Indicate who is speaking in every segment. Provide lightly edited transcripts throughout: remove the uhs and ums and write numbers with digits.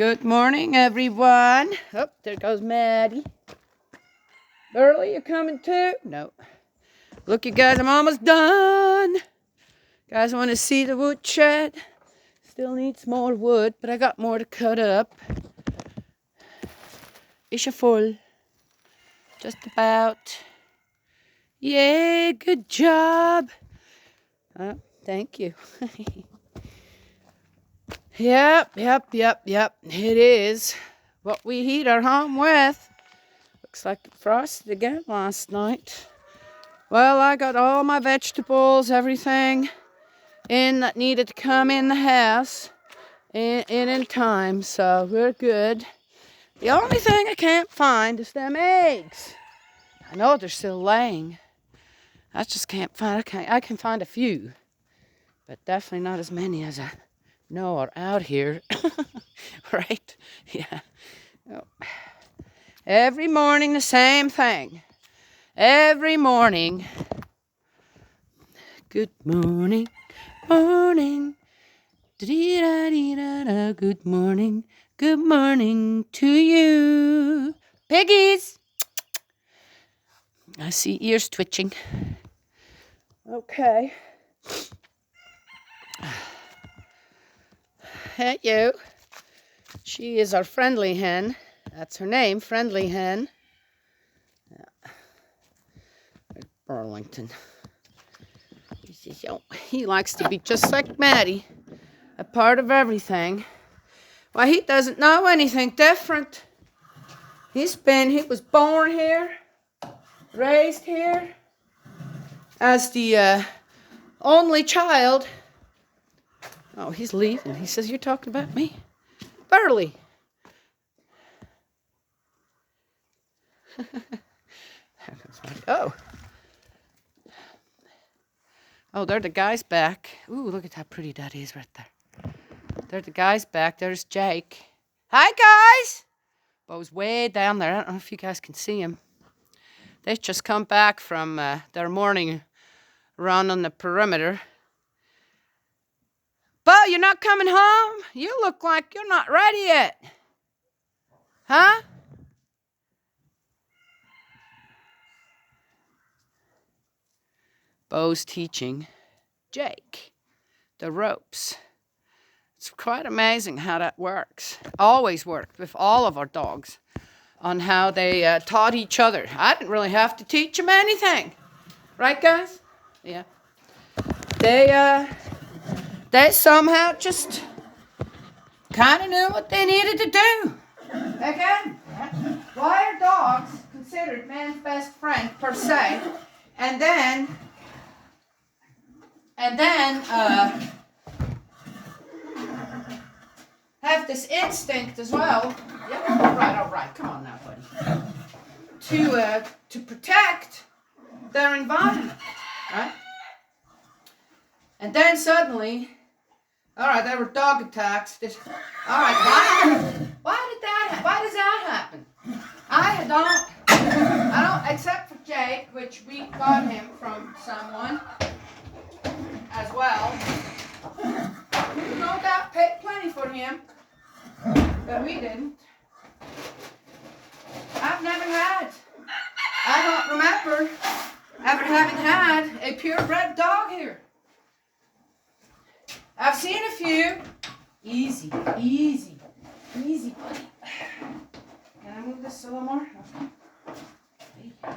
Speaker 1: Good morning, everyone. Oh, there goes Maddie. Burley, you coming too? No. Look, you guys, I'm almost done. Guys, want to see the wood shed? Still needs more wood, but I got more to cut up. Is you full? Just about. Yeah, good job. Thank you. Yep. It is what we heat our home with. Looks like it frosted again last night. Well, I got all my vegetables, everything in that needed to come in the house in time, so we're good. The only thing I can't find is them eggs. I know they're still laying. I just can't find. I can find a few, but definitely not as many as I know are out here. Right? Yeah. Oh. Every morning the same thing. Every morning. Good morning, morning. Da-dee-da-dee-da-da. Good morning to you. Piggies! I see ears twitching. Okay. Hey, you. She is our friendly hen. That's her name, Friendly Hen. Yeah. Burlington. He likes to be just like Maddie, a part of everything. Why, he doesn't know anything different. He was born here, raised here, as the only child. Oh, he's leaving. He says, "You're talking about me?" Burley. Oh. Oh, there the guy's back. Ooh, look at how pretty that is right there. There the guy's back. There's Jake. Hi, guys. Bo's way down there. I don't know if you guys can see him. They've just come back from their morning run on the perimeter. Bo, you're not coming home? You look like you're not ready yet. Huh? Bo's teaching Jake the ropes. It's quite amazing how that works. Always worked with all of our dogs on how they taught each other. I didn't really have to teach them anything. Right, guys? Yeah. They somehow just kind of knew what they needed to do. Again, why are dogs considered man's best friend per se? And then have this instinct as well. Yep, all right. Come on now, buddy. To protect their environment, right? And then suddenly, all right, there were dog attacks. All right, why does that happen? I don't, except for Jake, which we got him from someone as well. No doubt paid plenty for him, but we didn't. I don't remember ever having had a purebred dog here. I've seen a few. Easy, buddy. Can I move this a little more? Okay.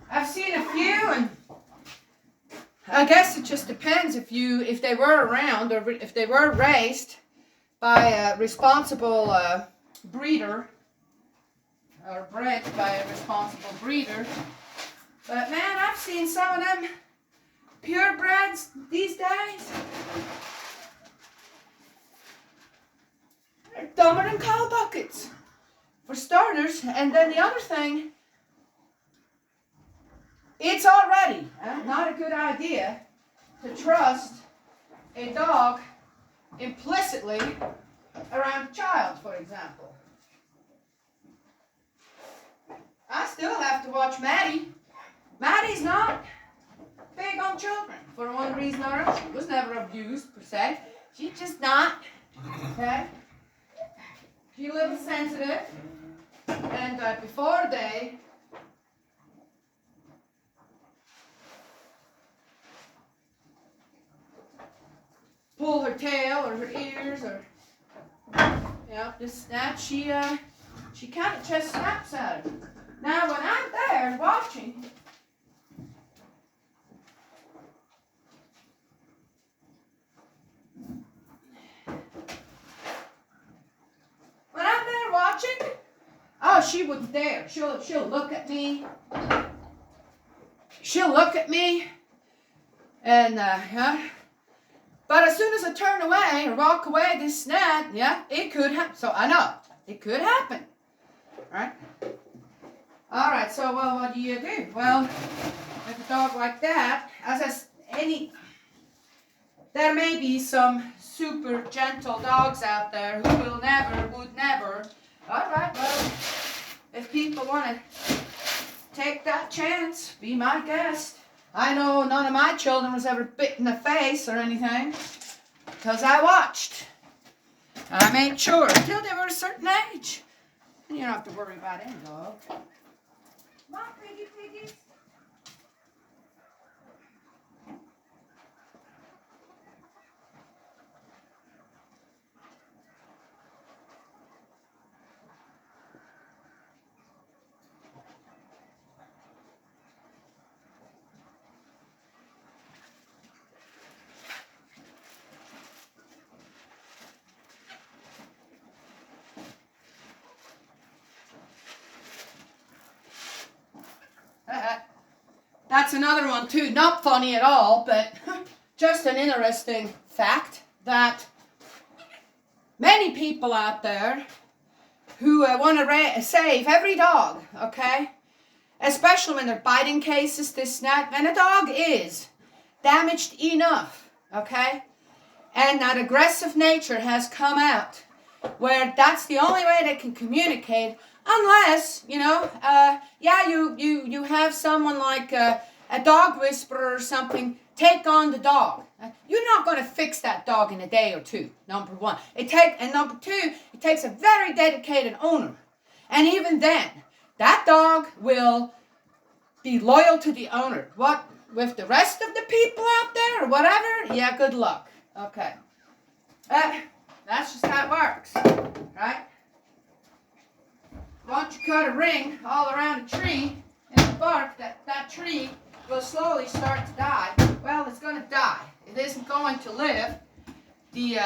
Speaker 1: I've seen a few, and I guess it just depends if they were around or if they were raised by a responsible breeder or bred by a responsible breeder. But man, I've seen some of them purebreds these days. They're dumber than cow buckets, for starters. And then the other thing, it's already not a good idea to trust a dog implicitly around a child, for example. I still have to watch Maddie. Maddie's not big on children for one reason or another. She was never abused per se. She's just not. Okay? little sensitive, and before they pull her tail or her ears or just snap, she kind of just snaps at it. Now when I'm there watching, oh, she wouldn't dare. She'll look at me. She'll look at me, and but as soon as I turn away or walk away, this snap, it could happen. So I know it could happen, right? All right. So well, what do? Well, with a dog like that, there may be some super gentle dogs out there who would never. All right. Well, if people want to take that chance, be my guest. I know none of my children was ever bit in the face or anything, because I watched. I made sure until they were a certain age. And you don't have to worry about any dog. Come on, piggies. That's another one too, not funny at all, but just an interesting fact that many people out there who want to save every dog, okay, especially when they're biting cases, this and that, when a dog is damaged enough, okay, and that aggressive nature has come out, where that's the only way they can communicate. Unless, you have someone like a dog whisperer or something take on the dog. You're not going to fix that dog in a day or two, number one. And number two, it takes a very dedicated owner. And even then, that dog will be loyal to the owner. What, with the rest of the people out there or whatever? Yeah, good luck. Okay. That's just how it works, right? Once you cut a ring all around a tree in the bark, that tree will slowly start to die. Well, it's going to die. It isn't going to live the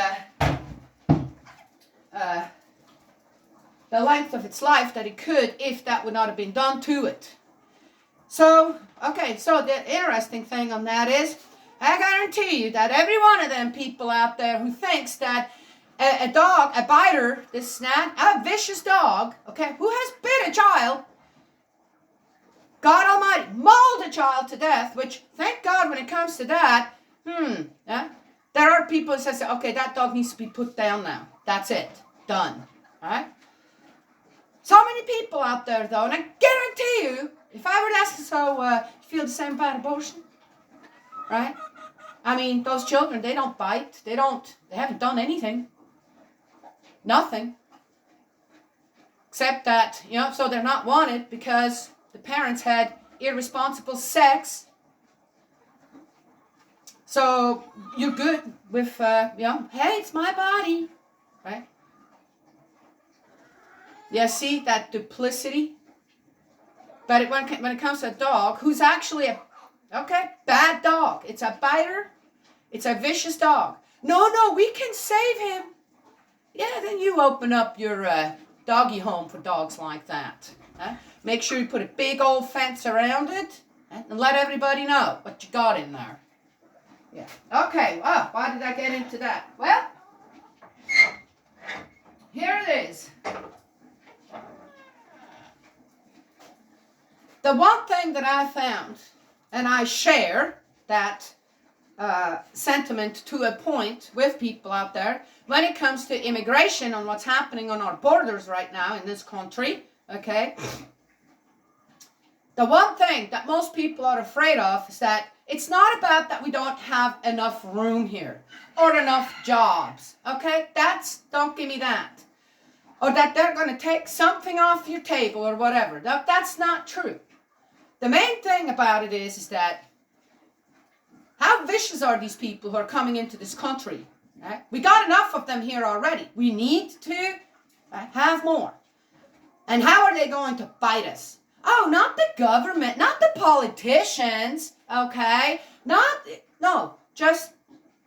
Speaker 1: length of its life that it could if that would not have been done to it. So, okay, so the interesting thing on that is, I guarantee you that every one of them people out there who thinks that a dog, a biter, this snap, a vicious dog, okay, who has bit a child, God Almighty, mauled a child to death, which, thank God when it comes to that, there are people who say, okay, that dog needs to be put down now. That's it. Done. All right? So many people out there, though, and I guarantee you, if I were to ask, you feel the same about abortion? Right? I mean, those children, they don't bite. They haven't done anything. Nothing. Except that, so they're not wanted because the parents had irresponsible sex. So you're good with, hey, it's my body. Right? Yeah, see that duplicity? But when it comes to a dog, who's actually bad dog. It's a biter. It's a vicious dog. No, we can save him. Yeah, then you open up your doggy home for dogs like that. Make sure you put a big old fence around it and let everybody know what you got in there. Yeah. Okay, well, why did I get into that? Well, here it is. The one thing that I found, and I share that sentiment to a point with people out there, when it comes to immigration and what's happening on our borders right now in this country, okay? The one thing that most people are afraid of is that it's not about that we don't have enough room here or enough jobs, okay? Don't give me that. or that they're going to take something off your table or whatever. That's not true. The main thing about it is that how vicious are these people who are coming into this country? Right? We got enough of them here already. We need to have more. And how are they going to bite us? Oh, not the government, not the politicians, okay? No, just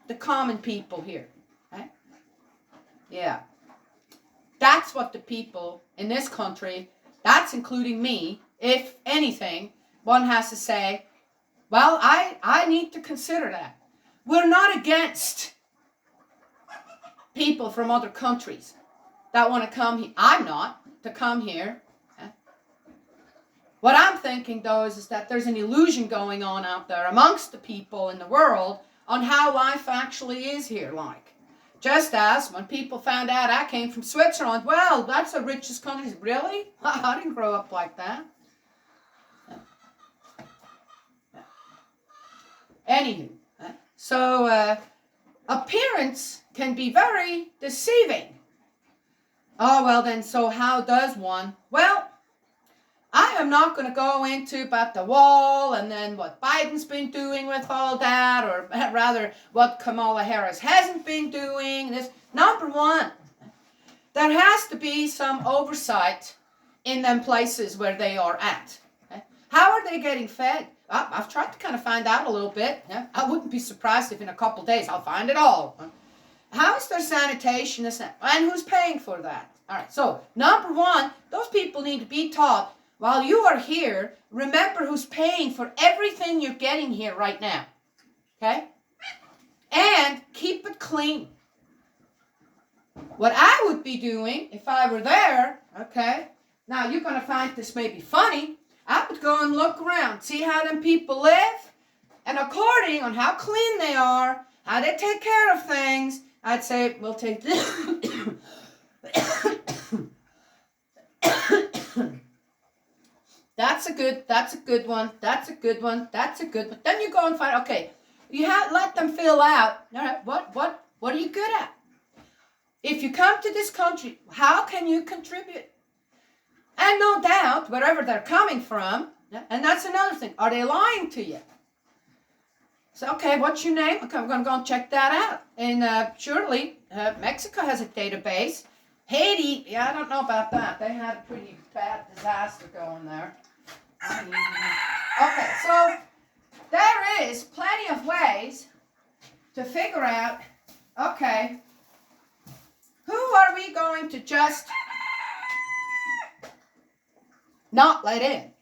Speaker 1: the common people here. Right? Yeah. That's what the people in this country, that's including me, if anything, one has to say, well, I need to consider that. We're not against people from other countries that want to come here. I'm not to come here. What I'm thinking, though, is that there's an illusion going on out there amongst the people in the world on how life actually is here like. Just as when people found out I came from Switzerland, well, that's the richest country. Really? I didn't grow up like that. Anywho, so appearance can be very deceiving. Oh, well then, so how does one? Well, I am not going to go into about the wall and then what Biden's been doing with all that, or rather what Kamala Harris hasn't been doing. This number one, there has to be some oversight in them places where they are at. Okay? How are they getting fed? I've tried to kind of find out a little bit. Yeah? I wouldn't be surprised if in a couple of days I'll find it all. How is their sanitation? And who's paying for that? All right, so number one, those people need to be taught, while you are here, remember who's paying for everything you're getting here right now. Okay? And keep it clean. What I would be doing if I were there, okay, now you're going to find this maybe funny, I would go and look around, see how them people live, and according on how clean they are, how they take care of things, I'd say, we'll take this. That's a good one. Then you go and find, okay, you let them fill out, all right, what are you good at? If you come to this country, how can you contribute? And no doubt, wherever they're coming from, and that's another thing, are they lying to you? So, okay, what's your name? Okay, I'm going to go and check that out. And surely, Mexico has a database. Haiti, yeah, I don't know about that. They had a pretty bad disaster going there. Okay, so there is plenty of ways to figure out, okay, who are we going to just not let in?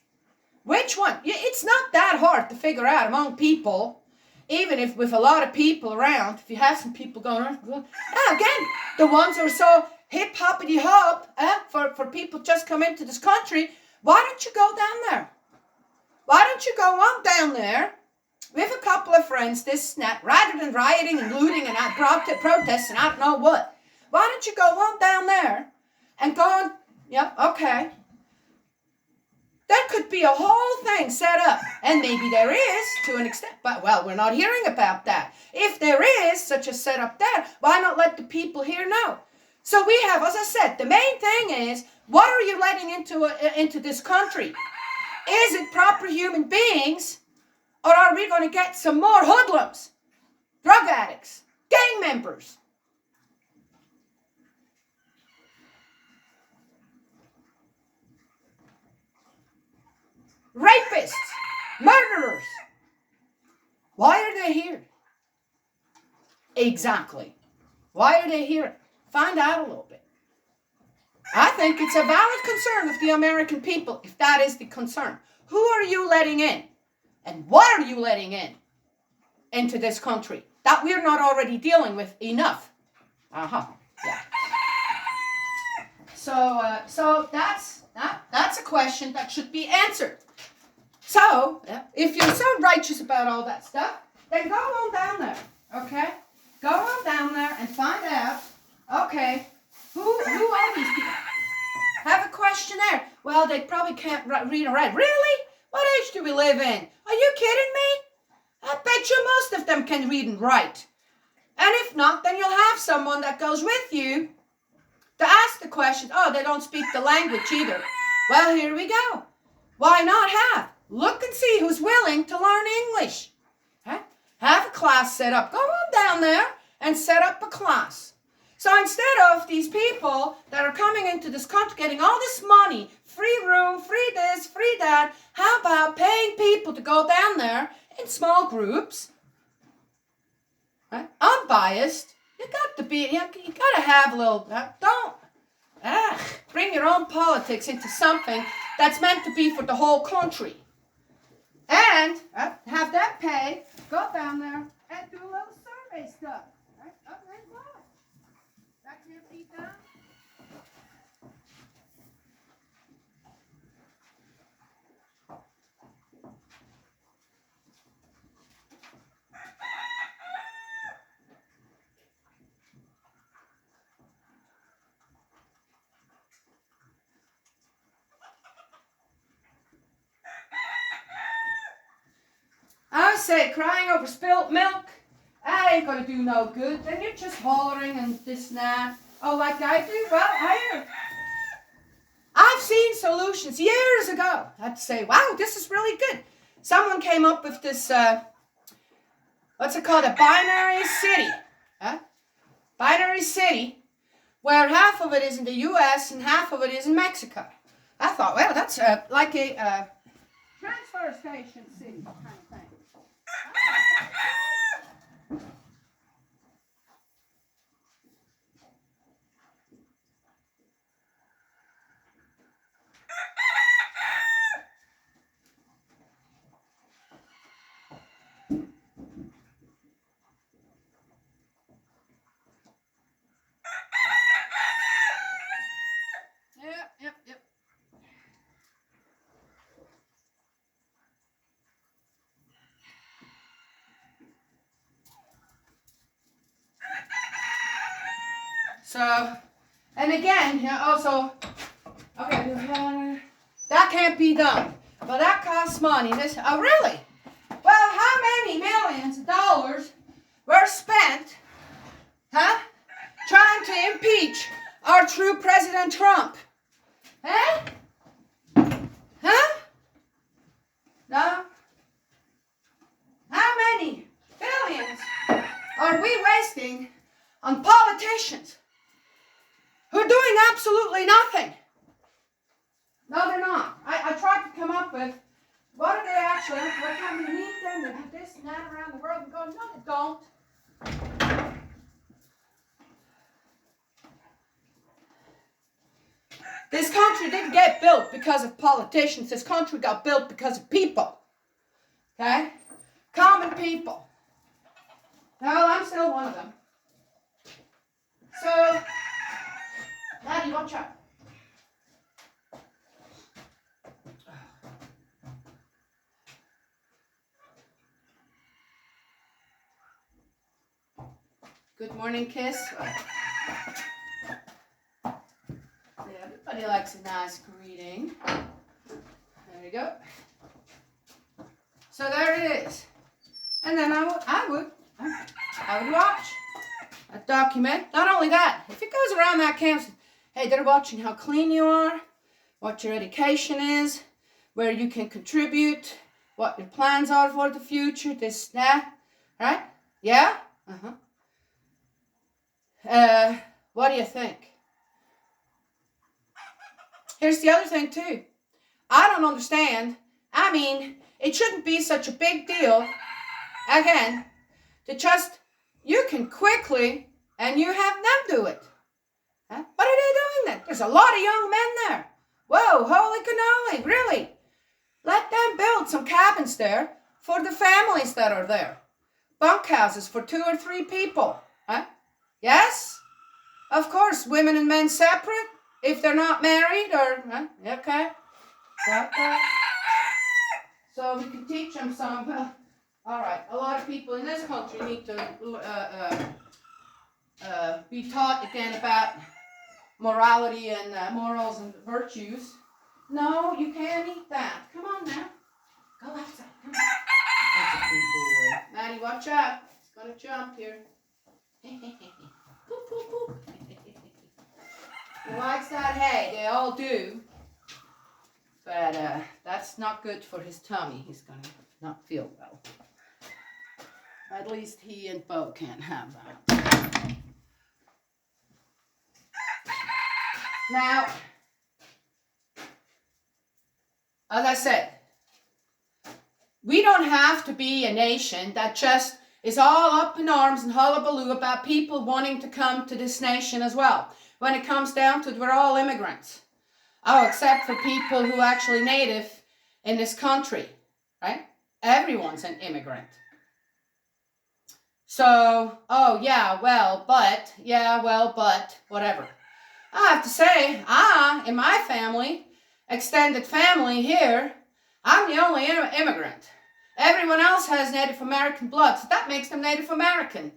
Speaker 1: Which one? It's not that hard to figure out among people, even if with a lot of people around, if you have some people going around. Again, the ones who are so hip-hoppity-hop for people just come into this country, why don't you go down there? Why don't you go on down there with a couple of friends, this and that, rather than rioting and looting and protests and I don't know what? Why don't you go on down there and go on, okay. There could be a whole thing set up, and maybe there is to an extent, but well, we're not hearing about that. If there is such a setup there, why not let the people here know? So we have, as I said, the main thing is, what are you letting into this country? Is it proper human beings, or are we going to get some more hoodlums, drug addicts, gang members? Rapists, murderers. Why are they here? Exactly. Why are they here? Find out a little bit. I think it's a valid concern of the American people, if that is the concern. Who are you letting in? And what are you letting in into this country that we're not already dealing with enough? Yeah. So that's a question that should be answered. So, if you're so righteous about all that stuff, then go on down there, okay? Go on down there and find out, okay, who are these people? Have a questionnaire. Well, they probably can't read or write. Really? What age do we live in? Are you kidding me? I bet you most of them can read and write. And if not, then you'll have someone that goes with you to ask the questions. Oh, they don't speak the language either. Well, here we go. Why not have? Look and see who's willing to learn English. Huh? Have a class set up. Go on down there and set up a class. So instead of these people that are coming into this country getting all this money, free room, free this, free that, how about paying people to go down there in small groups, right? Unbiased. You got to have a little, don't bring your own politics into something that's meant to be for the whole country. And have them pay, go down there and do a little survey stuff. Right? Okay, what? That can't be done. I say crying over spilt milk, that ain't gonna do no good. Then you're just hollering and this and that. Oh, like I do? Well, I've seen solutions years ago. I'd say, wow, this is really good. Someone came up with this, what's it called? A binary city. Binary city, where half of it is in the U.S. and half of it is in Mexico. I thought, well, that's like a transfer station city kind of thing. Yep. So, and again, also, okay, that can't be done. Well, that costs money. Oh, really? Well, how many millions of dollars were spent, trying to impeach our true President Trump? No? How many billions are we wasting on politicians who are doing absolutely nothing? No, they're not. I tried to come up with what are they actually, what kind of need them to have this and that around the world and go, no, they don't. This country didn't get built because of politicians. This country got built because of people. Okay? Common people. Well, I'm still one of them. So, Laddie, watch out. Good morning, kiss. Everybody likes a nice greeting. There you go. So there it is. And then I would watch a document. Not only that, if it goes around that campus, hey, they're watching how clean you are, what your education is, where you can contribute, what your plans are for the future, this, that, right? Yeah? What do you think? Here's the other thing too. I don't understand. I mean, it shouldn't be such a big deal, again, to just, you can quickly, and you have them do it. What are they doing then? There's a lot of young men there. Whoa, holy cannoli, really? Let them build some cabins there for the families that are there. Bunkhouses for 2 or 3 people. Yes? Of course, women and men separate if they're not married or, okay. Got that? So we can teach them some, all right, a lot of people in this country need to be taught again about morality and morals and virtues. No, you can't eat that. Come on now. Go outside. Come on. That's a good boy. Maddie, watch out. It's going to jump here. Poop, poop, poop. He likes that hay. They all do. But that's not good for his tummy. He's going to not feel well. At least he and Bo can't have that. Now, as I said, we don't have to be a nation that just is all up in arms and hullabaloo about people wanting to come to this nation as well. When it comes down to it, we're all immigrants. Oh, except for people who are actually native in this country, right? Everyone's an immigrant. So, oh, yeah, well, but, whatever. I have to say, in my family, extended family here, I'm the only immigrant. Everyone else has Native American blood, so that makes them Native American.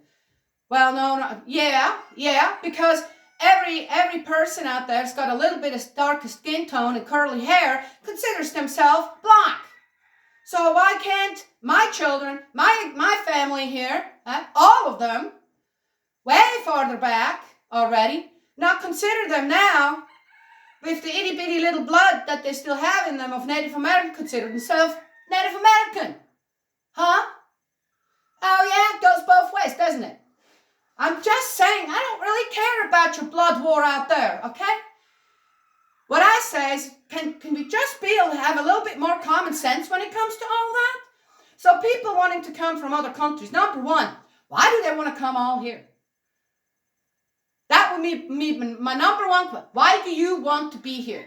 Speaker 1: Well, no, yeah, because every person out there that's got a little bit of darker skin tone and curly hair considers themselves black. So why can't my children, my family here, all of them, way farther back already, not consider them now, with the itty bitty little blood that they still have in them of Native American, consider themselves Native American? Huh? Oh yeah, it goes both ways, doesn't it? I'm just saying, I don't really care about your blood war out there, okay? What I say is, can we just be able to have a little bit more common sense when it comes to all that? So people wanting to come from other countries, number one, why do they want to come all here? That would be my number one question. Why do you want to be here?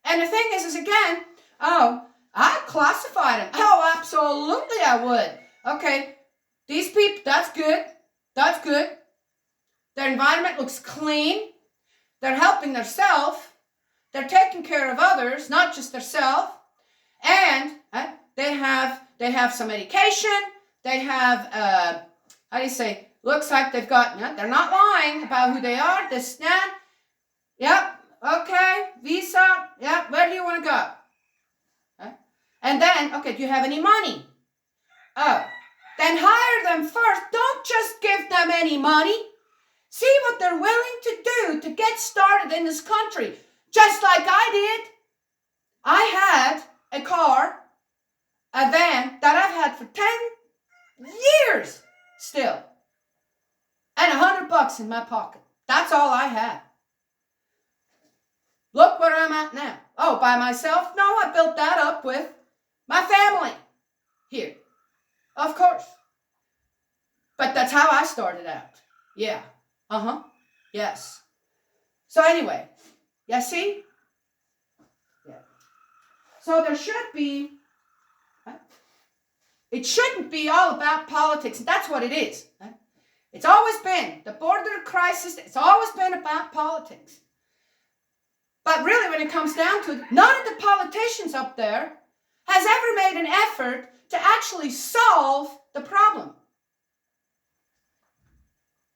Speaker 1: And the thing is again, I classify them. Oh, absolutely I would. Okay, these people, that's good. Their environment looks clean. They're helping themselves. They're taking care of others, not just themselves. And they have some education. They have, looks like they've got, they're not lying about who they are. This, that. Yep, okay, visa. Yep, where do you want to go? And then, okay, do you have any money? Oh, then hire them first. Don't just give them any money. See what they're willing to do to get started in this country. Just like I did. I had a car, a van that I've had for 10 years still. And $100 in my pocket. That's all I had. Look where I'm at now. Oh, by myself? No, I built that up with my family here. Of course. But that's how I started out. Yeah. Yes. So anyway, you see? Yeah. So there should be, it shouldn't be all about politics. And that's what it is. It's always been, the border crisis, it's always been about politics. But really when it comes down to it, none of the politicians up there has ever made an effort to actually solve the problem.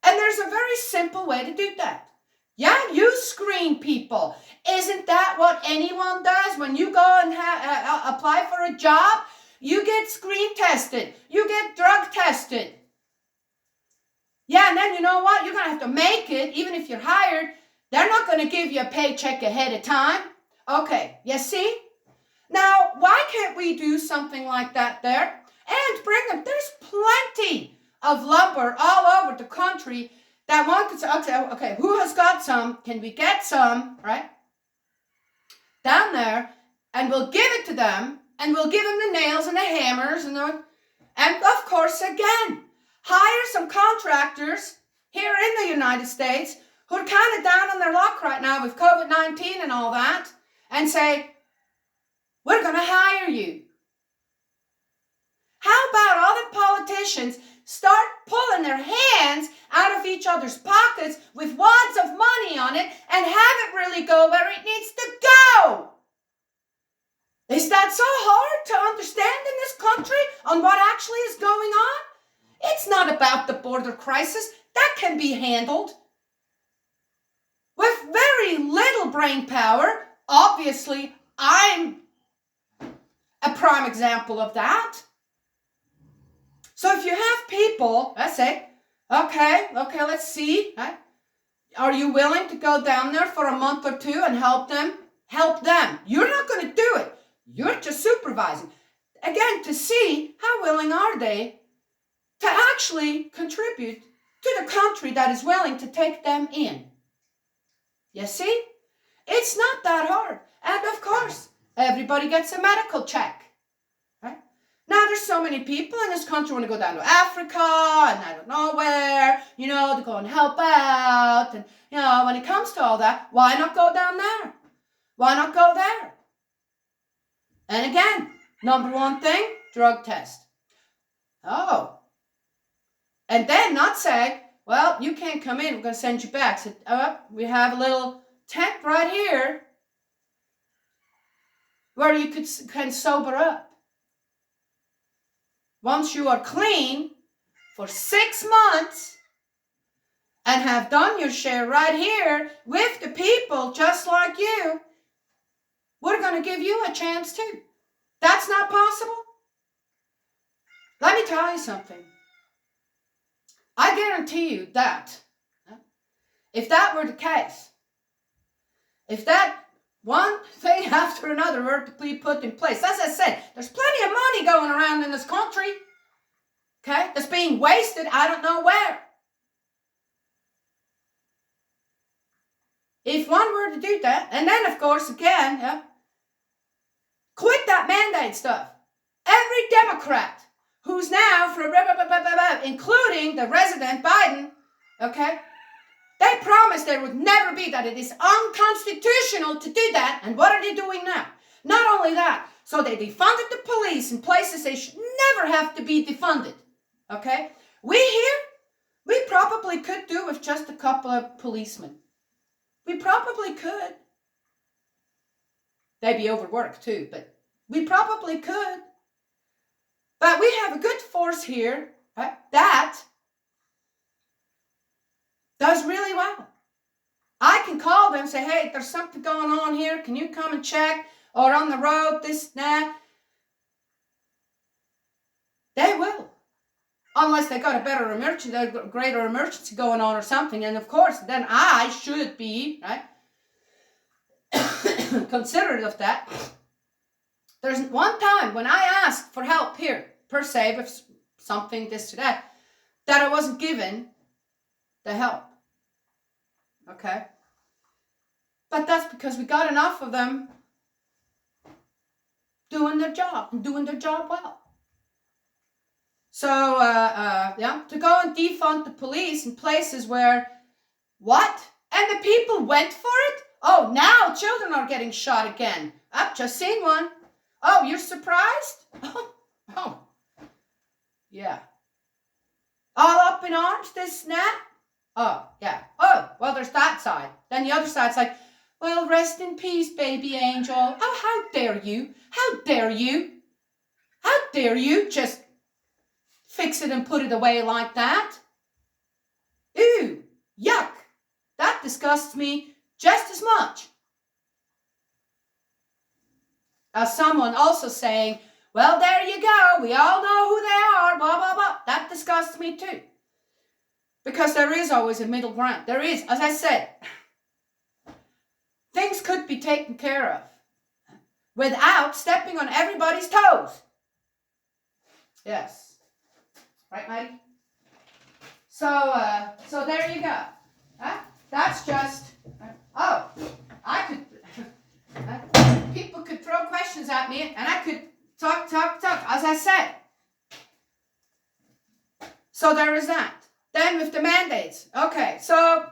Speaker 1: And there's a very simple way to do that. Yeah, you screen people. Isn't that what anyone does when you go and apply for a job? You get screen tested. You get drug tested. Yeah, and then you know what? You're going to have to make it, even if you're hired. They're not going to give you a paycheck ahead of time. Okay, you see? Now, why can't we do something like that there? And bring them. There's plenty of lumber all over the country that one could say, okay, who has got some? Can we get some, right? Down there, and we'll give it to them, and we'll give them the nails and the hammers, and of course, again, hire some contractors here in the United States who are kind of down on their luck right now with COVID-19 and all that, and say, we're going to hire you. How about all the politicians start pulling their hands out of each other's pockets with wads of money on it and have it really go where it needs to go? Is that so hard to understand in this country on what actually is going on? It's not about the border crisis. That can be handled with very little brain power. Obviously, I'm a prime example of that. So if you have people, let's say, okay, let's see. Right? Are you willing to go down there for a month or two and help them? Help them. You're not going to do it. You're just supervising. Again, to see how willing are they to actually contribute to the country that is willing to take them in. You see? It's not that hard. And of course, everybody gets a medical check. Right? Now, there's so many people in this country who want to go down to Africa and I don't know where, to go and help out. And, when it comes to all that, why not go down there? Why not go there? And again, number one thing, drug test. Oh. And then not say, well, you can't come in, we're going to send you back. So, we have a little tent right here where you can sober up. Once you are clean for 6 months and have done your share right here with the people just like you, we're going to give you a chance too. That's not possible? Let me tell you something. I guarantee you that if that were the case, if that one thing after another were to be put in place, as I said, there's plenty of money going around in this country, okay, that's being wasted I don't know where. If one were to do that, and then of course again, quit that mandate stuff. Every Democrat who's now for including the resident Biden, okay, they promised there would never be that. It is unconstitutional to do that. And what are they doing now? Not only that, so they defunded the police in places they should never have to be defunded. Okay? We probably could do with just a couple of policemen. We probably could. They'd be overworked too, but we probably could. But we have a good force here, right, that does really well. I can call them and say, hey, there's something going on here. Can you come and check? Or on the road, this, that. They will. Unless they got a greater emergency going on or something. And of course, then I should be, right, considerate of that. There's one time when I asked for help here, per se, with something, this to that I wasn't given the help. Okay? But that's because we got enough of them doing their job and doing their job well. So, to go and defund the police in places where, what? And the people went for it? Oh, now children are getting shot again. I've just seen one. Oh, you're surprised? Oh. Yeah. All up in arms, this and that? Oh, yeah. Oh, well, there's that side. Then the other side's like, well, rest in peace, baby angel. Oh, how dare you? How dare you? How dare you just fix it and put it away like that? Ew, yuck. That disgusts me just as much as someone also saying, well, there you go. We all know who they are, blah, blah, blah. That disgusts me too. Because there is always a middle ground. There is, as I said, things could be taken care of without stepping on everybody's toes. Yes. Right, Maddie? So there you go. That's just, I could, people could throw questions at me and I could talk, as I said. So there is that. Then with the mandates. Okay, so,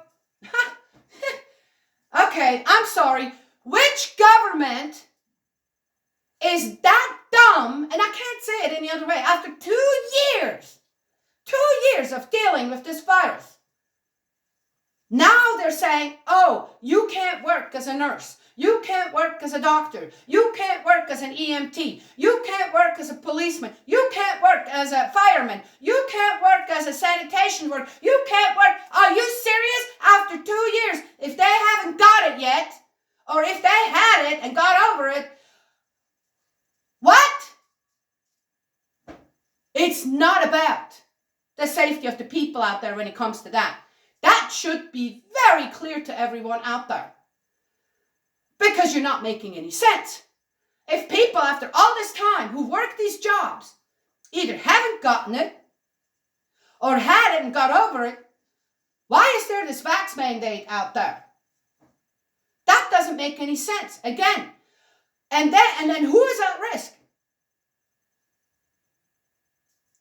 Speaker 1: okay, I'm sorry. Which government is that dumb, and I can't say it any other way, after 2 years of dealing with this virus, now they're saying, oh, you can't work as a nurse. You can't work as a doctor. You can't work as an EMT. You can't work as a policeman. You can't work as a fireman. You can't work as a sanitation worker. You can't work. Are you serious? After 2 years, if they haven't got it yet, or if they had it and got over it, what? It's not about the safety of the people out there when it comes to that. That should be very clear to everyone out there. Because you're not making any sense. If people after all this time who work these jobs either haven't gotten it or had it and got over it, why is there this vax mandate out there? That doesn't make any sense. Again, and then who is at risk?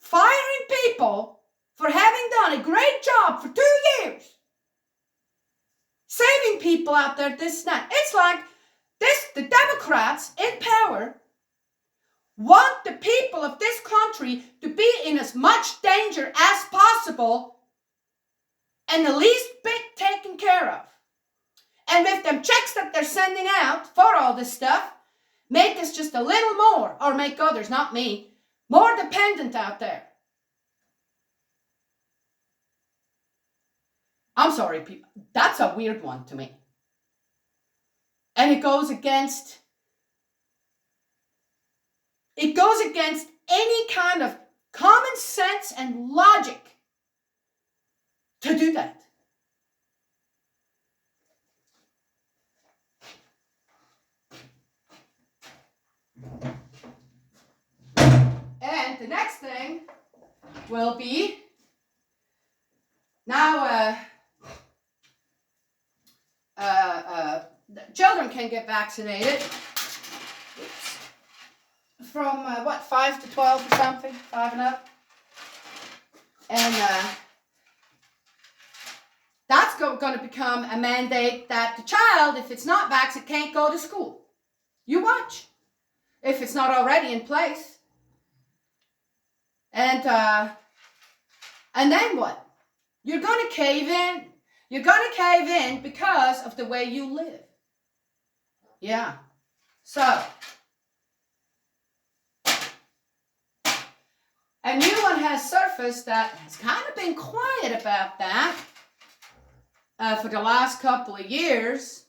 Speaker 1: Firing people for having done a great job for 2 years. Saving people out there, this and that. It's like this, the Democrats in power want the people of this country to be in as much danger as possible and the least bit taken care of. And with them checks that they're sending out for all this stuff, make us just a little more, or make others, not me, more dependent out there. I'm sorry, people. That's a weird one to me. And it goes against any kind of common sense and logic to do that. And the next thing will be now children can get vaccinated from 5 to 12 or something, 5 and up, and that's going to become a mandate that the child, if it's not vaccinated, can't go to school. You watch, if it's not already in place, and then what? You're going to cave in. You're going to cave in because of the way you live. Yeah. So, a new one has surfaced that has kind of been quiet about that for the last couple of years.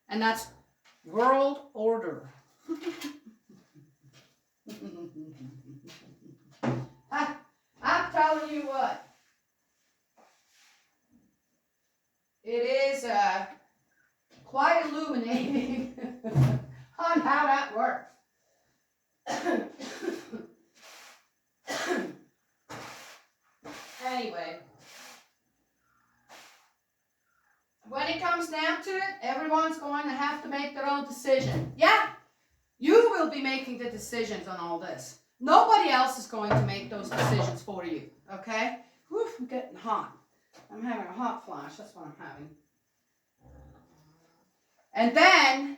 Speaker 1: And that's world order. I'm telling you what. It is quite illuminating on how that works. Anyway, when it comes down to it, everyone's going to have to make their own decision. Yeah, you will be making the decisions on all this. Nobody else is going to make those decisions for you, okay? Whew, I'm getting hot. I'm having a hot flash, that's what I'm having. And then,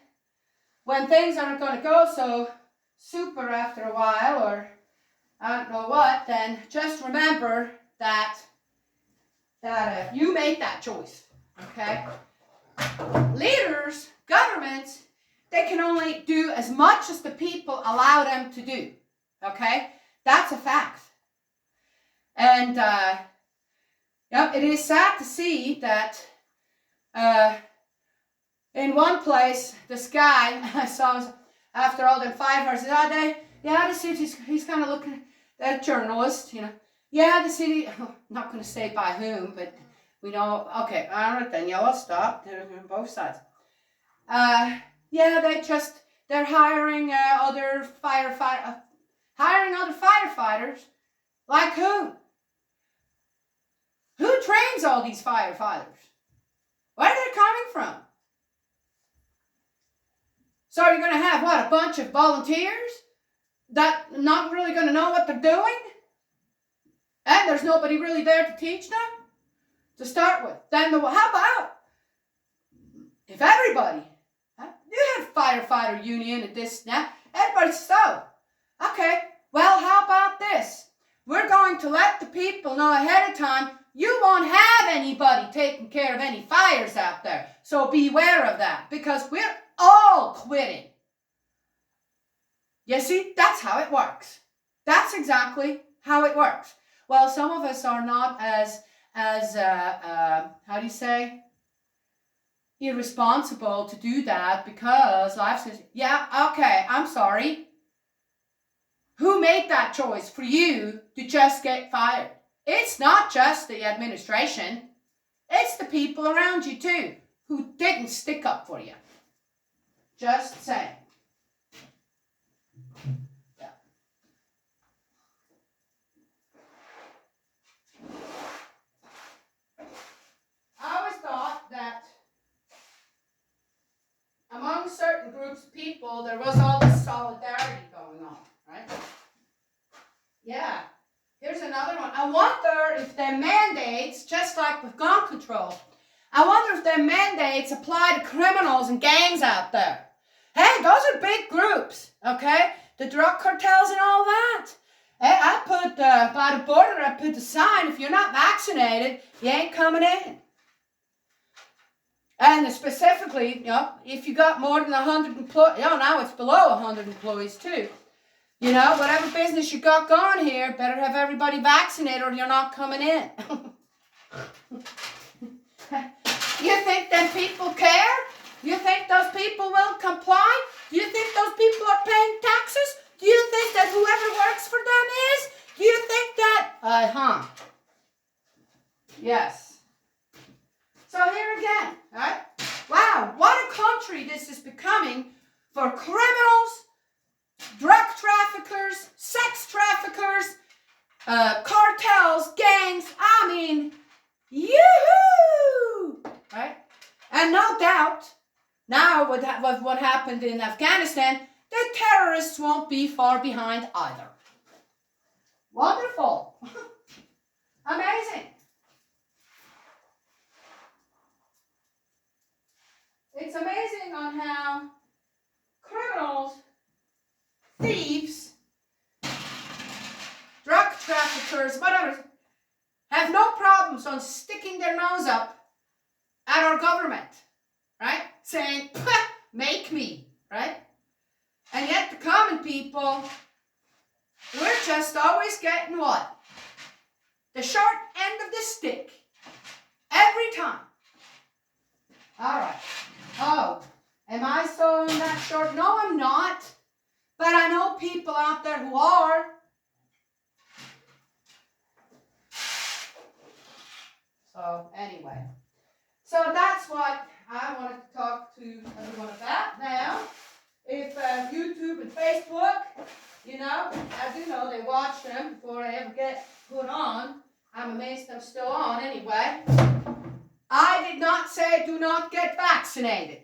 Speaker 1: when things aren't going to go so super after a while, or I don't know what, then just remember that you make that choice, okay? Leaders, governments, they can only do as much as the people allow them to do, okay? That's a fact. And, yep, it is sad to see that in one place, this guy I saw after all them firefighters said, the city, he's kind of looking at a journalist, you know. Yeah, the city, I'm not going to say by whom, but we know, okay, all right then, yeah, I'll stop. They're on both sides. Yeah, they're hiring other firefighters. Like who? Who trains all these firefighters? Where are they coming from? So you're going to have, what, a bunch of volunteers that not really going to know what they're doing? And there's nobody really there to teach them to start with. Then how about if everybody, you have firefighter union and this and that, everybody so, okay, well, how about this? We're going to let the people know ahead of time you won't have anybody taking care of any fires out there. So beware of that, because we're all quitting. You see, that's how it works. That's exactly how it works. Well, some of us are not as how do you say, irresponsible to do that, because life says, yeah, okay, I'm sorry. Who made that choice for you to just get fired? It's not just the administration. It's the people around you too who didn't stick up for you. Just saying. Yeah. I always thought that among certain groups of people, there was all this solidarity going on, right? Yeah. Here's another one. I wonder if their mandates, just like with gun control, I wonder if their mandates apply to criminals and gangs out there. Hey, those are big groups, okay? The drug cartels and all that. Hey, I put, by the border, I put the sign, if you're not vaccinated, you ain't coming in. And specifically, if you got more than 100 employees, now it's below 100 employees too. Whatever business you got going here, better have everybody vaccinated or you're not coming in. You think them people care? You think those people will comply? Do you think those people are paying taxes? Do you think that whoever works for them is? Do you think that? Yes. So here again, right? Wow, what a country this is becoming for criminals, drug traffickers, sex traffickers, cartels, gangs. I mean, yoo-hoo! Right? And no doubt, now with what happened in Afghanistan, the terrorists won't be far behind either. Wonderful. Amazing. It's amazing on how criminals, thieves, drug traffickers, whatever, have no problems on sticking their nose up at our government, right? Saying, make me, right? And yet the common people, we're just always getting what? The short end of the stick. Every time. All right. Oh, am I so that short? No, I'm not. But I know people out there who are. So, anyway. So that's what I wanted to talk to everyone about. Now, if YouTube and Facebook, I do know they watch them before they ever get put on. I'm amazed I'm still on anyway. I did not say do not get vaccinated.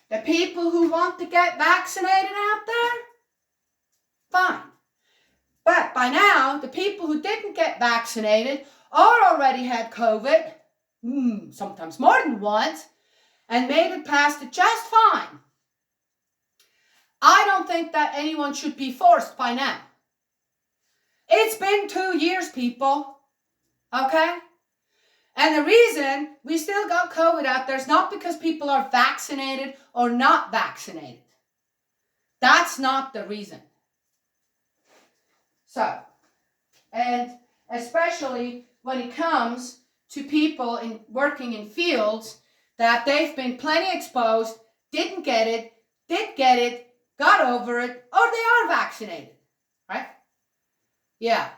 Speaker 1: The people who want to get vaccinated out there, fine. But by now, the people who didn't get vaccinated or already had COVID, sometimes more than once, and made it past it just fine. I don't think that anyone should be forced by now. It's been 2 years, people. Okay? And the reason we still got COVID out there is not because people are vaccinated or not vaccinated. That's not the reason. So, and especially when it comes to people working in fields that they've been plenty exposed, didn't get it, did get it, got over it, or they are vaccinated, right? Yeah.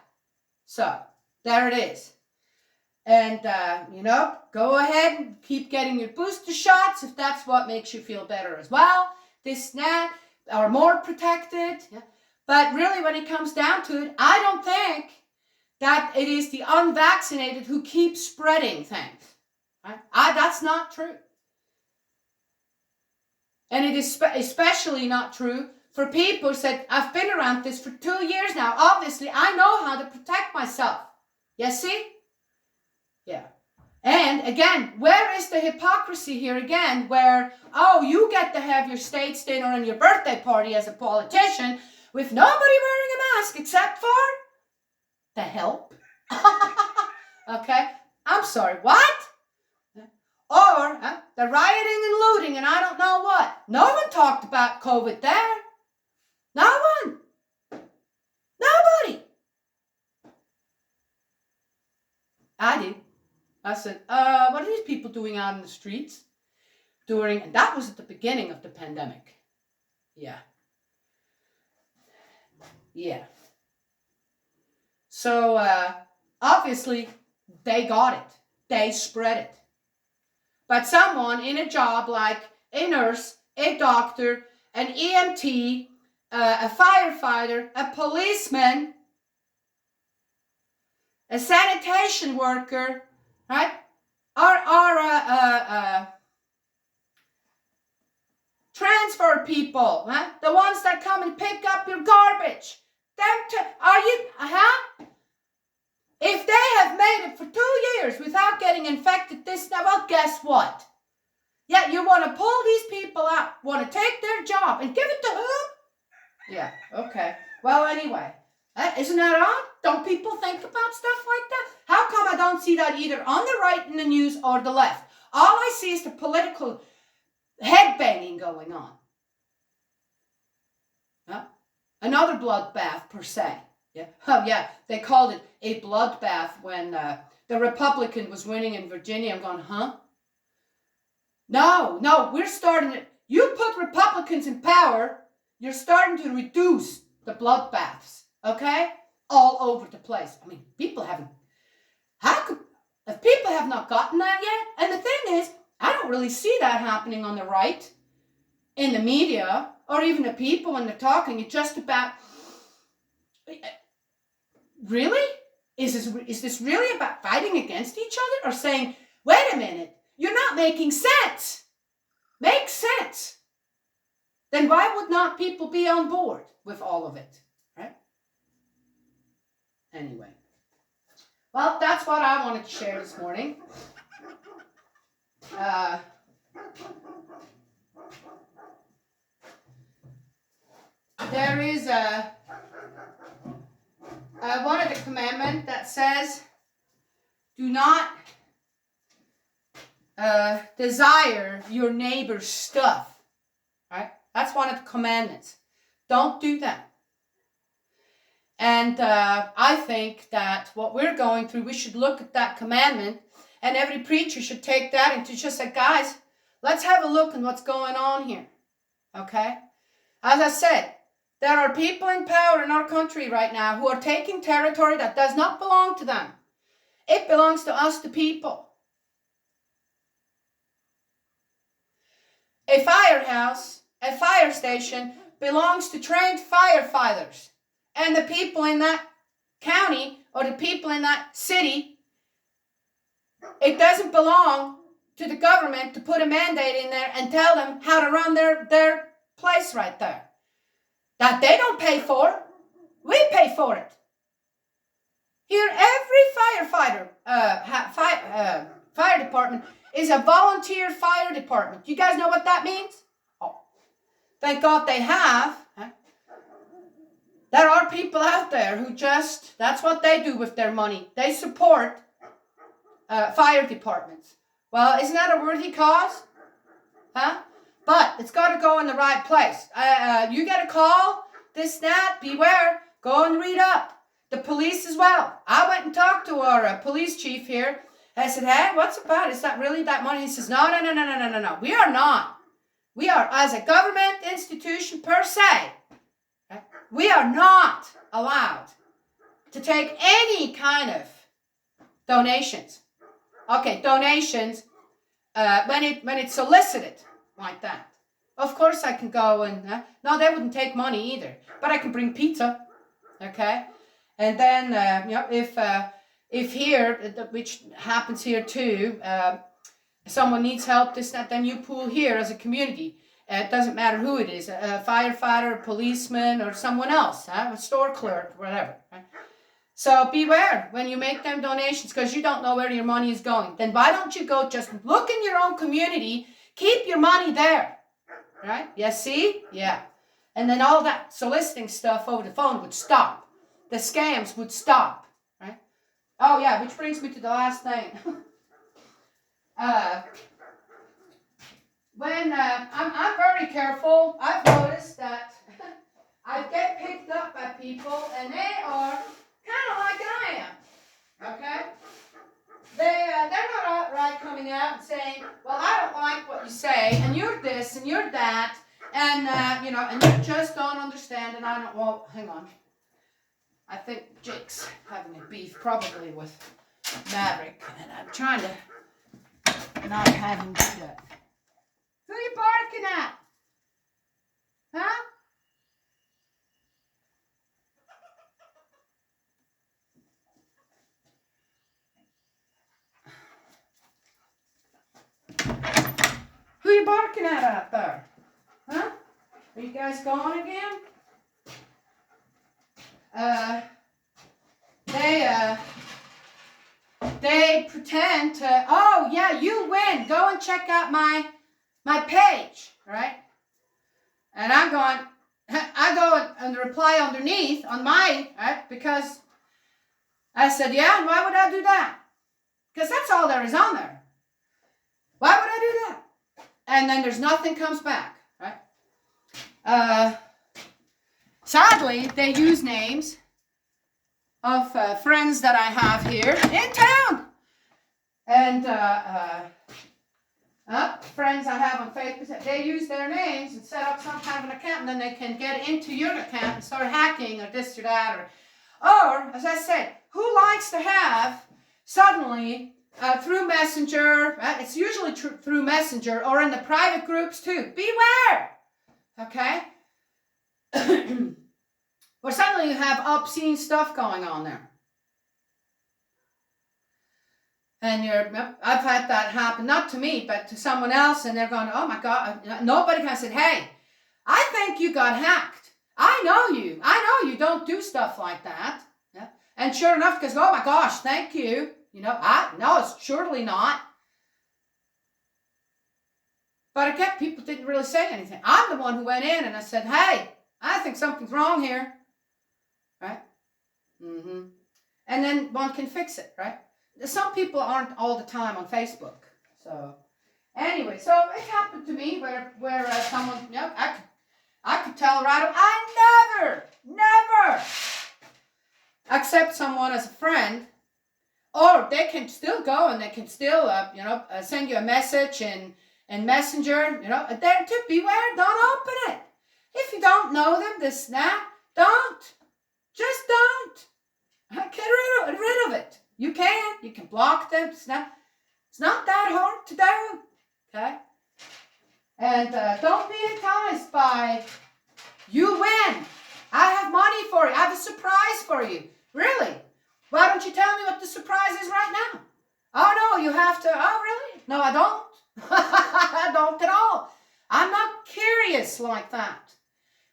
Speaker 1: So, there it is. And, go ahead and keep getting your booster shots if that's what makes you feel better as well. This, that, or more protected. Yeah. But really, when it comes down to it, I don't think that it is the unvaccinated who keep spreading things. Right? That's not true. And it is especially not true for people who said, I've been around this for 2 years now. Obviously, I know how to protect myself. You see? Yeah. And again, where is the hypocrisy here again? Where, you get to have your state's dinner and your birthday party as a politician with nobody wearing a mask except for the help. Okay? I'm sorry, what? Or the rioting and looting and I don't know what. No one talked about COVID there. No one. Nobody. I did. I said, what are these people doing out in the streets? And that was at the beginning of the pandemic. Yeah. Yeah. So, obviously, they got it. They spread it. But someone in a job like a nurse, a doctor, an EMT, a firefighter, a policeman, a sanitation worker, right? Or transfer people, huh? The ones that come and pick up your garbage. If they have made it for 2 years without getting infected well, guess what? Yeah, you want to pull these people out, want to take their job and give it to who? Yeah, okay. Well, anyway, isn't that odd? Don't people think about stuff like that? How come I don't see that either on the right in the news or the left? All I see is the political headbanging going on. Huh? Another bloodbath, per se. Yeah. Oh, yeah. They called it a bloodbath when the Republican was winning in Virginia. I'm going, huh? No, we're starting it. You put Republicans in power, you're starting to reduce the bloodbaths, okay? All over the place. I mean, if people have not gotten that yet, and the thing is, I don't really see that happening on the right, in the media, or even the people when they're talking. It's just about, really? Is this really about fighting against each other? Or saying, wait a minute, you're not making sense. Make sense. Then why would not people be on board with all of it, right? Anyway. Well, that's what I wanted to share this morning. There is one of the commandments that says, do not desire your neighbor's stuff, right? That's one of the commandments. Don't do that. And I think that what we're going through, we should look at that commandment, and every preacher should take that and to just say, guys, let's have a look at what's going on here, okay? As I said, there are people in power in our country right now who are taking territory that does not belong to them. It belongs to us, the people. A firehouse, a fire station, belongs to trained firefighters. And the people in that county or the people in that city, it doesn't belong to the government to put a mandate in there and tell them how to run their place right there. That they don't pay for. We pay for it. Here, every firefighter, fire department is a volunteer fire department. You guys know what that means? Oh, thank God they have. Huh? There are people out there who just, that's what they do with their money. They support fire departments. Well, isn't that a worthy cause? Huh? But it's got to go in the right place. You get a call, this, that, beware. Go and read up. The police as well. I went and talked to our police chief here. I said, hey, what's about? Is that really that money? He says, no. We are not. We are, as a government institution per se, we are not allowed to take any kind of donations. Okay, donations, when it's solicited like that. Of course I can go and, no, they wouldn't take money either. But I can bring pizza, okay? And then, if here, which happens here too, someone needs help, this, that, then you pool here as a community. It doesn't matter who it is, a firefighter, a policeman, or someone else, a store clerk, whatever. Right? So beware when you make them donations, because you don't know where your money is going. Then why don't you go just look in your own community, keep your money there, right? Yeah, see? Yeah. And then all that soliciting stuff over the phone would stop. The scams would stop, right? Oh yeah, which brings me to the last thing. When I'm very careful, I've noticed that I get picked up by people, and they are kind of like I am. Okay? They're not outright coming out and saying, "Well, I don't like what you say, and you're this and you're that, and and you just don't understand." And I don't. Well, hang on. I think Jake's having a beef, probably with Maverick, and I'm trying to not have him do that. Who you barking at? Huh? Who you barking at out there? Huh? Are you guys gone again? They pretend to, oh yeah, you win. Go and check out my page, right? And I'm going, I go and reply underneath on my, right? Because I said, yeah, and why would I do that? Because that's all there is on there. Why would I do that? And then there's nothing comes back, right? Sadly, they use names of friends that I have here in town. And friends I have on Facebook, they use their names and set up some kind of an account, and then they can get into your account and start hacking or this or that. Or as I said, who likes to have suddenly through Messenger, it's usually through Messenger or in the private groups too. Beware, okay? Where suddenly you have obscene stuff going on there. And I've had that happen, not to me, but to someone else, and they're going, oh my God, nobody has said, hey, I think you got hacked. I know you don't do stuff like that. Yeah? And sure enough, because, oh my gosh, thank you. No, it's surely not. But again, people didn't really say anything. I'm the one who went in and I said, hey, I think something's wrong here. Right? Mm-hmm. And then one can fix it, right? Some people aren't all the time on Facebook. So, anyway, so it happened to me where someone, I could tell right away, I never accept someone as a friend. Or they can still go and they can still, send you a message in Messenger, there to beware, don't open it. If you don't know them, this, that, don't. Just don't. Get rid of it. You can block them. It's not that hard to do. Okay? And don't be enticed by, you win. I have money for you. I have a surprise for you. Really? Why don't you tell me what the surprise is right now? Oh, no, you have to. Oh, really? No, I don't. I don't at all. I'm not curious like that.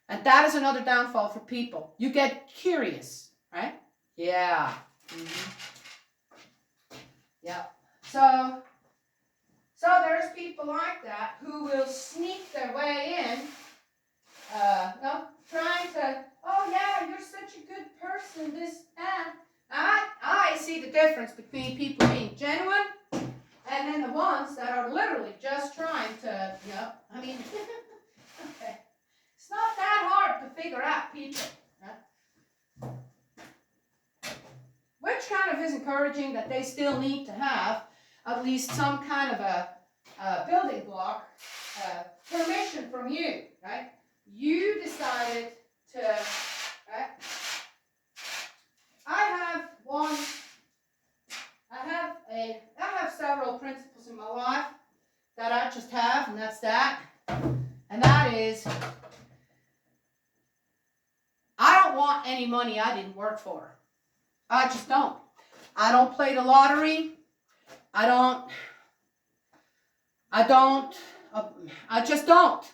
Speaker 1: And that is another downfall for people. You get curious, right? Yeah. Mm-hmm. Yeah. So there's people like that who will sneak their way in, trying to, oh yeah, you're such a good person, this, and I see the difference between people being genuine and then the ones that are literally just trying to, okay. It's not that hard to figure out people. Right? Which kind of is encouraging that they still need to have at least some kind of a building block, permission from you, right? You decided to, right? I have several principles in my life that I just have, and that's that. And that is, I don't want any money I didn't work for. I just don't. I don't play the lottery. I just don't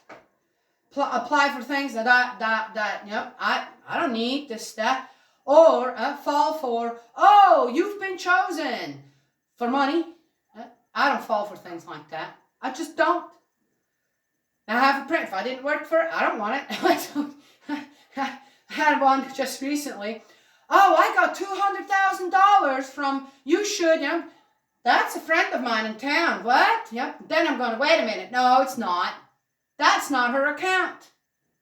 Speaker 1: apply for things that I don't need this stuff. Or fall for, oh, you've been chosen for money. I don't fall for things like that. I just don't. Now I have a print. If I didn't work for it, I don't want it. I had one just recently. Oh, I got $200,000 from, you should, that's a friend of mine in town. What? Yep. Then I'm going, wait a minute. No, it's not. That's not her account.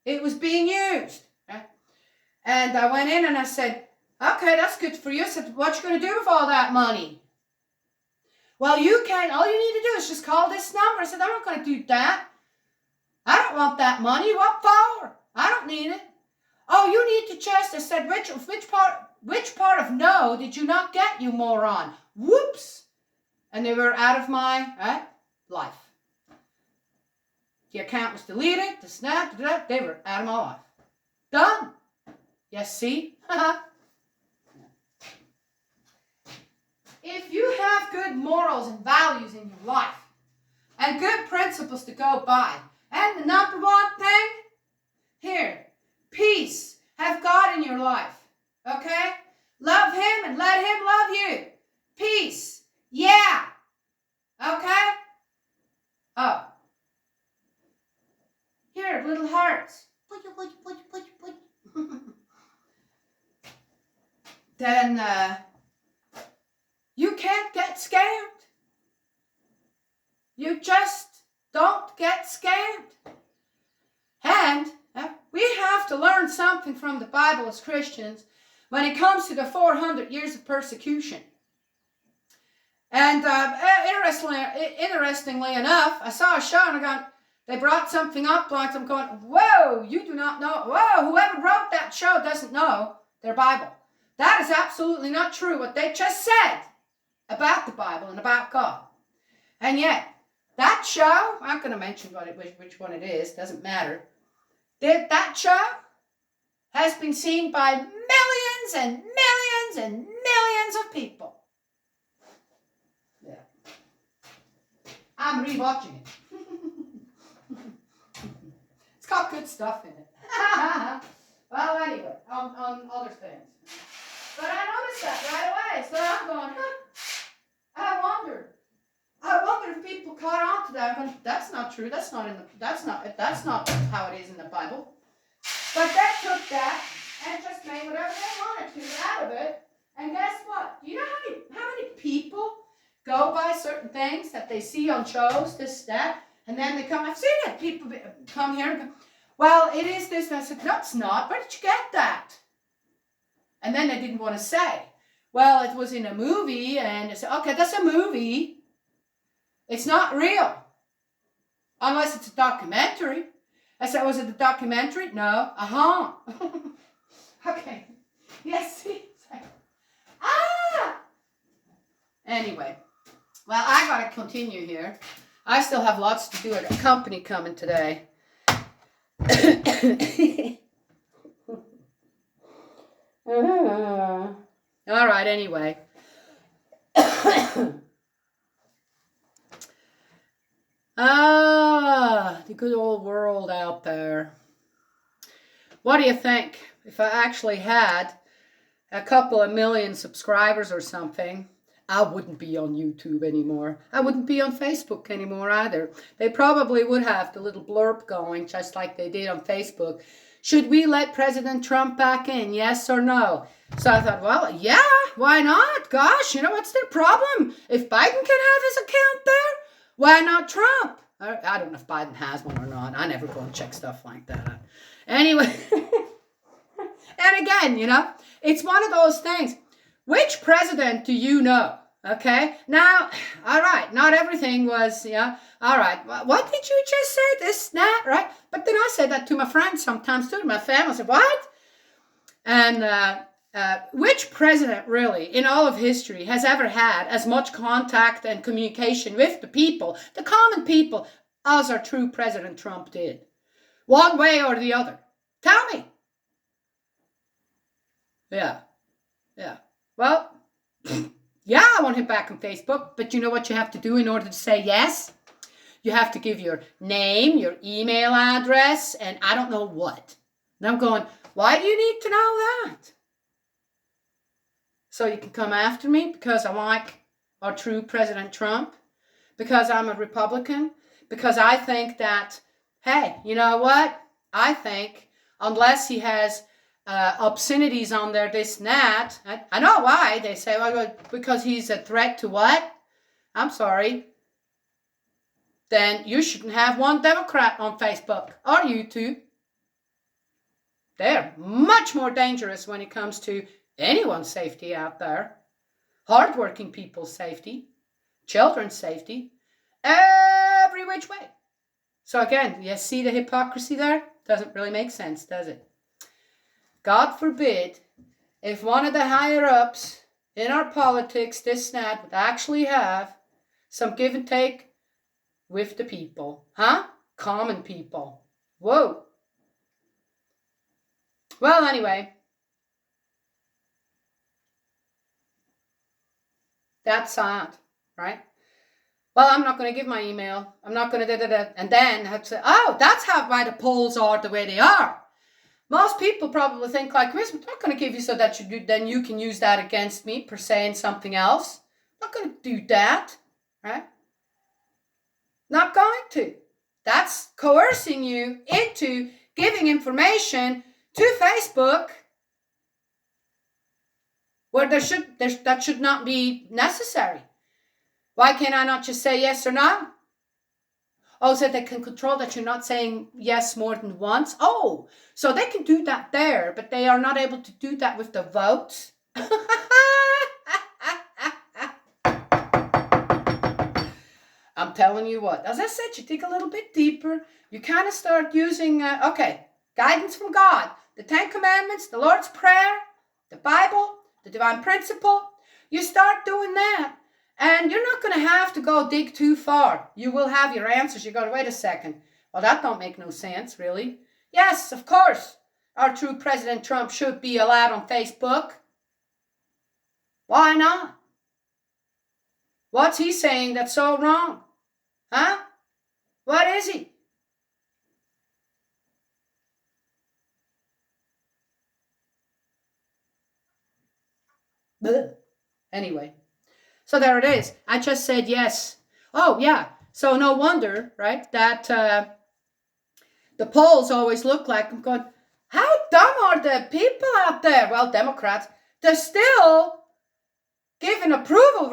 Speaker 1: It was being used. Right? And I went in and I said, okay, that's good for you. I said, what you going to do with all that money? Well, all you need to do is just call this number. I said, I'm not going to do that. I don't want that money. What for? I don't need it. Oh, you need to just, I said, which part of no did you not get, you moron? Whoops. And they were out of my, right? life. The account was deleted, the snap, they were out of my life. Done. Yes, see? If you have good morals and values in your life, and good principles to go by, and the number one thing, here, peace. Have God in your life, okay? Love Him and let Him love you. Peace. Yeah. Okay? Oh. Here, little hearts. Then you can't get scammed. You just don't get scammed. And we have to learn something from the Bible as Christians when it comes to the 400 years of persecution. And interestingly enough, I saw a show and they brought something up like I'm going, whoa, you do not know. Whoa, whoever wrote that show doesn't know their Bible. That is absolutely not true what they just said about the Bible and about God. And yet, that show, I'm going to mention which one it is, doesn't matter. That show has been seen by millions and millions and millions of people. Yeah. I'm rewatching it. It's got good stuff in it. Well, anyway, on other things. But I noticed that right away, so I'm going, I wonder if people caught on to that. I'm going, that's not true. That's not how it is in the Bible. But they took that and just made whatever they wanted to out of it. And guess what? Do you know how many people go by certain things that they see on shows, this, that, and then they come, I've seen it, people come here and go, well, it is this, and I said, no, it's not. Where did you get that? And then they didn't want to say, well, it was in a movie, and I said, okay, that's a movie. It's not real. Unless it's a documentary. I said, was it a documentary? No. Okay. Yes, see? Anyway. Well, I got to continue here. I still have lots to do at a company coming today. All right, anyway. The good old world out there. What do you think? If I actually had a couple of million subscribers or something, I wouldn't be on YouTube anymore. I wouldn't be on Facebook anymore either. They probably would have the little blurb going, just like they did on Facebook. Should we let President Trump back in? Yes or no? So I thought, well, yeah, why not? Gosh, what's their problem? If Biden can have his account there, why not Trump? I don't know if Biden has one or not. I never go and check stuff like that out. Anyway, and again, it's one of those things. Which president do you know? Okay, now, all right, not everything was, all right, what did you just say, this, that, right? But then I say that to my friends sometimes too, my family. I said, what? And which president really, in all of history, has ever had as much contact and communication with the people, the common people, as our true President Trump did? One way or the other. Tell me. Yeah. Well, yeah, I want him back on Facebook, but you know what you have to do in order to say yes? You have to give your name, your email address, and I don't know what. And I'm going, why do you need to know that? So you can come after me because I like our true President Trump, because I'm a Republican, because I think that, hey, you know what? I think unless he has obscenities on there, this and that. I know why. They say, well, because he's a threat to what? I'm sorry. Then you shouldn't have one Democrat on Facebook or YouTube. They're much more dangerous when it comes to anyone's safety out there. Hardworking people's safety. Children's safety. Every which way. So again, you see the hypocrisy there? Doesn't really make sense, does it? God forbid if one of the higher ups in our politics, this and that, would actually have some give and take with the people. Huh? Common people. Whoa. Well, anyway. That's sad, right? Well, I'm not going to give my email. I'm not going to da-da-da. And then have to say, oh, that's why the polls are the way they are. Most people probably think like this, I'm not going to give you so that then you can use that against me for saying something else. I'm not going to do that, right? Not going to. That's coercing you into giving information to Facebook where that should not be necessary. Why can't I not just say yes or no? Oh, so they can control that you're not saying yes more than once? Oh, so they can do that there, but they are not able to do that with the votes? I'm telling you what, as I said, you dig a little bit deeper, you kind of start using, guidance from God, the 10 Commandments, the Lord's Prayer, the Bible, the Divine Principle. You start doing that, and you're not going to have to go dig too far. You will have your answers. You go, wait a second. Well, that don't make no sense, really. Yes, of course, our true President Trump should be allowed on Facebook. Why not? What's he saying that's so wrong? Huh? What is he? Blech. Anyway, so there it is. I just said yes. Oh, yeah. So no wonder, right, that the polls always look like, I'm going, how dumb are the people out there? Well, Democrats, they're still give an approval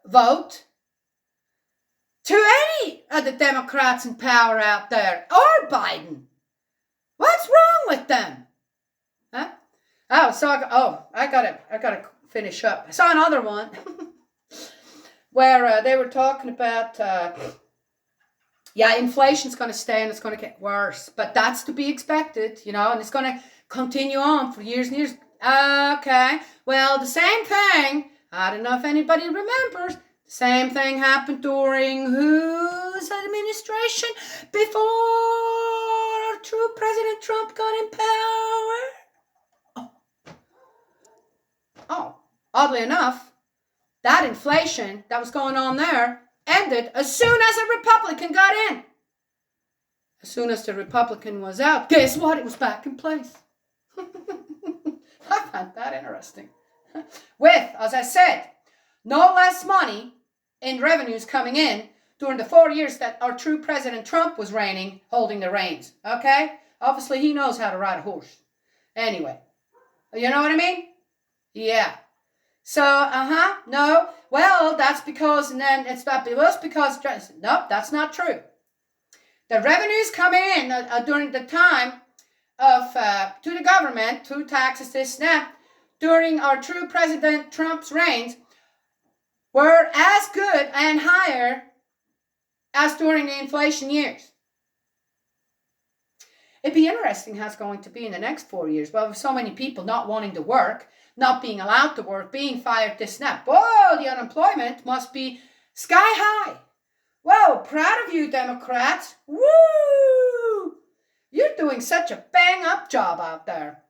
Speaker 1: vote to any of the Democrats in power out there, or Biden. What's wrong with them? Huh? Oh, so I gotta finish up. I saw another one where they were talking about, inflation's going to stay and it's going to get worse, but that's to be expected, and it's going to continue on for years and years. Okay, well, the same thing, I don't know if anybody remembers, the same thing happened during whose administration before our true President Trump got in power? Oh, oddly enough, that inflation that was going on there ended as soon as a Republican got in. As soon as the Republican was out, guess what? It was back in place. I found that interesting. With, as I said, no less money in revenues coming in during the 4 years that our true President Trump was reigning, holding the reins. Okay? Obviously, he knows how to ride a horse. Anyway, you know what I mean? Yeah. So, no. Well, that's because, and then it's not, well, it's because, nope, that's not true. The revenues coming in during the time of, to the government, to taxes, this, that, during our true President Trump's reigns, were as good and higher as during the inflation years. It'd be interesting how it's going to be in the next 4 years. Well, with so many people not wanting to work, not being allowed to work, being fired, this, that. Whoa, the unemployment must be sky high. Whoa, proud of you, Democrats. Woo! You're doing such a bang-up job out there.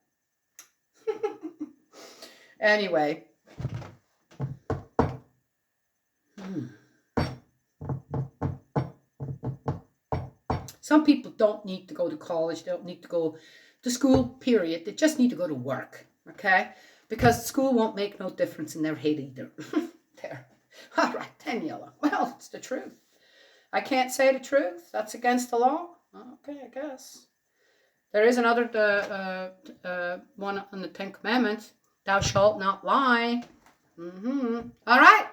Speaker 1: Anyway. Some people don't need to go to college. They don't need to go to school, period. They just need to go to work, okay? Because school won't make no difference in their head either. There. All right, 10 yellow. Well, it's the truth. I can't say the truth. That's against the law. Okay, I guess. There is another one on the 10 Commandments. Thou shalt not lie. All right.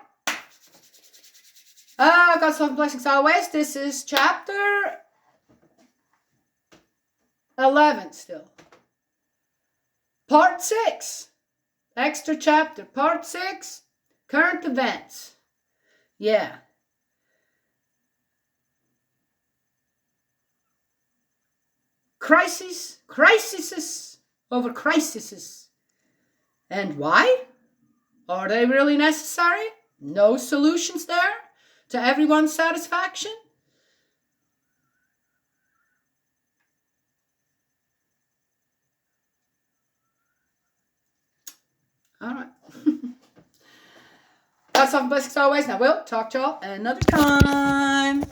Speaker 1: God's love and blessings always. This is chapter 11 still. Part 6. Extra chapter. Part 6. Current events. Yeah. Crises over crises. And why? Are they really necessary? No solutions there? to everyone's satisfaction. All right. That's all, blessings always. Now we'll talk to y'all another time.